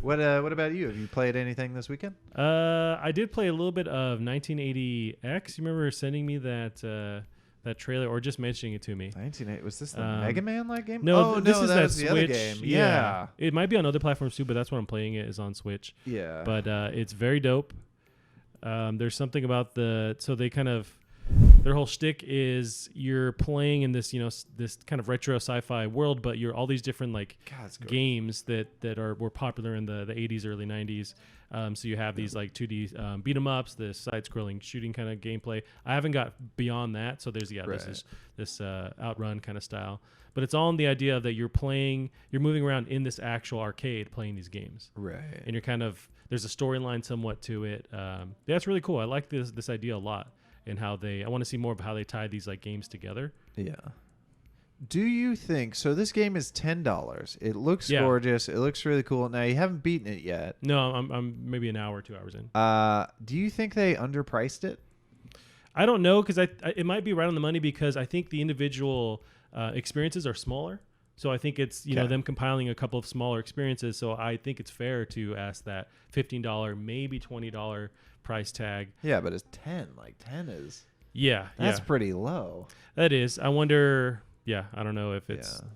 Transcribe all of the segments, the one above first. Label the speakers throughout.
Speaker 1: What about you? Have you played anything this weekend?
Speaker 2: I did play a little bit of 1980X. You remember sending me that trailer or just mentioning it to me?
Speaker 1: 1980. Was this the
Speaker 2: Um,
Speaker 1: Mega Man like game?
Speaker 2: No,
Speaker 1: Oh
Speaker 2: this
Speaker 1: no,
Speaker 2: is
Speaker 1: that
Speaker 2: that
Speaker 1: was the other
Speaker 2: Switch.
Speaker 1: game.
Speaker 2: Yeah. It might be on other platforms too, but that's what I'm playing it is on Switch.
Speaker 1: Yeah.
Speaker 2: But it's very dope. There's something about so they kind of their whole shtick is you're playing in this this kind of retro sci-fi world, but you're all these different like
Speaker 1: God, it's gorgeous.
Speaker 2: games that were popular in the 80s, early 90s. So you have these like 2D beat 'em ups, this side-scrolling shooting kind of gameplay. I haven't got beyond that, so there's this outrun kind of style. But it's all in the idea that you're moving around in this actual arcade playing these games,
Speaker 1: Right.
Speaker 2: and you're kind of there's a storyline somewhat to it. Yeah, it's really cool. I like this idea a lot, and how I want to see more of how they tie these like games together.
Speaker 1: Yeah. Do you think so? This game is $10. It looks
Speaker 2: Yeah.
Speaker 1: gorgeous. It looks really cool. Now you haven't beaten it yet.
Speaker 2: No, I'm maybe an hour or 2 hours in.
Speaker 1: Do you think they underpriced it?
Speaker 2: I don't know because it might be right on the money because I think the individual experiences are smaller. So I think it's
Speaker 1: Okay.
Speaker 2: them compiling a couple of smaller experiences. So I think it's fair to ask that $15, maybe $20 price tag.
Speaker 1: Yeah, but it's 10. Like 10 is
Speaker 2: Yeah,
Speaker 1: that's
Speaker 2: yeah,
Speaker 1: pretty low.
Speaker 2: that is. I wonder. Yeah, I don't know if it's.
Speaker 1: Yeah.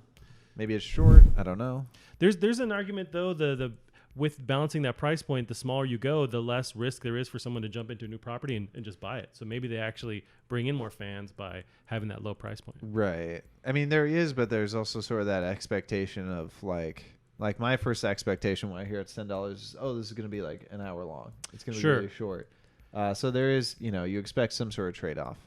Speaker 1: Maybe it's short. I don't know.
Speaker 2: There's an argument though the with balancing that price point, the smaller you go, the less risk there is for someone to jump into a new property and just buy it. So maybe they actually bring in more fans by having that low price point.
Speaker 1: Right. I mean, there is, but there's also sort of that expectation of like my first expectation when I hear it's $10 is, oh, this is going to be like an hour long. It's going to be
Speaker 2: Sure.
Speaker 1: really short. So there is, you expect some sort of trade-off.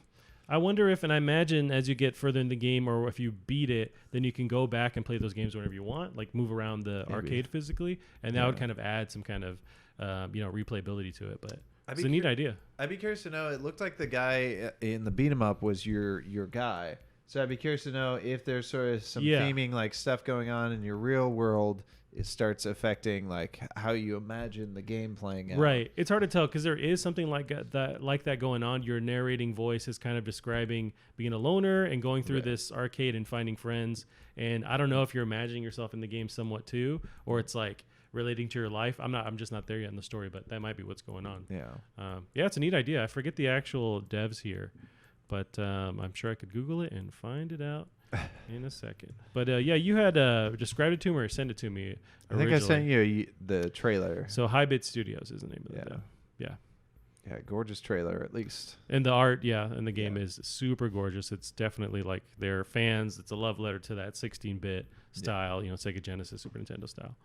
Speaker 2: I wonder if, and I imagine as you get further in the game or if you beat it, then you can go back and play those games whenever you want, like move around the
Speaker 1: Maybe.
Speaker 2: arcade physically, and that would kind of add some kind of, replayability to it. But
Speaker 1: I'd
Speaker 2: it's
Speaker 1: be
Speaker 2: a neat idea.
Speaker 1: I'd be curious to know. It looked like the guy in the beat 'em up was your guy. So I'd be curious to know if there's sort of some
Speaker 2: Yeah.
Speaker 1: theming like stuff going on in your real world. It starts affecting like how you imagine the game playing out.
Speaker 2: Right. It's hard to tell because there is something like that going on. Your narrating voice is kind of describing being a loner and going through
Speaker 1: Right.
Speaker 2: this arcade and finding friends. And I don't know if you're imagining yourself in the game somewhat too, or it's like relating to your life. I'm just not there yet in the story, but that might be what's going on.
Speaker 1: Yeah.
Speaker 2: Yeah, it's a neat idea. I forget the actual devs here, but I'm sure I could Google it and find it out in a second. But yeah, you had described it to me or send it to me.
Speaker 1: I think I sent you the trailer.
Speaker 2: So High Bit Studios is the name of the
Speaker 1: Yeah.
Speaker 2: dev. Yeah.
Speaker 1: Yeah, gorgeous trailer at least.
Speaker 2: And the art, in the game is super gorgeous. It's definitely like their fans. It's a love letter to that 16-bit style, Sega Genesis, Super Nintendo style.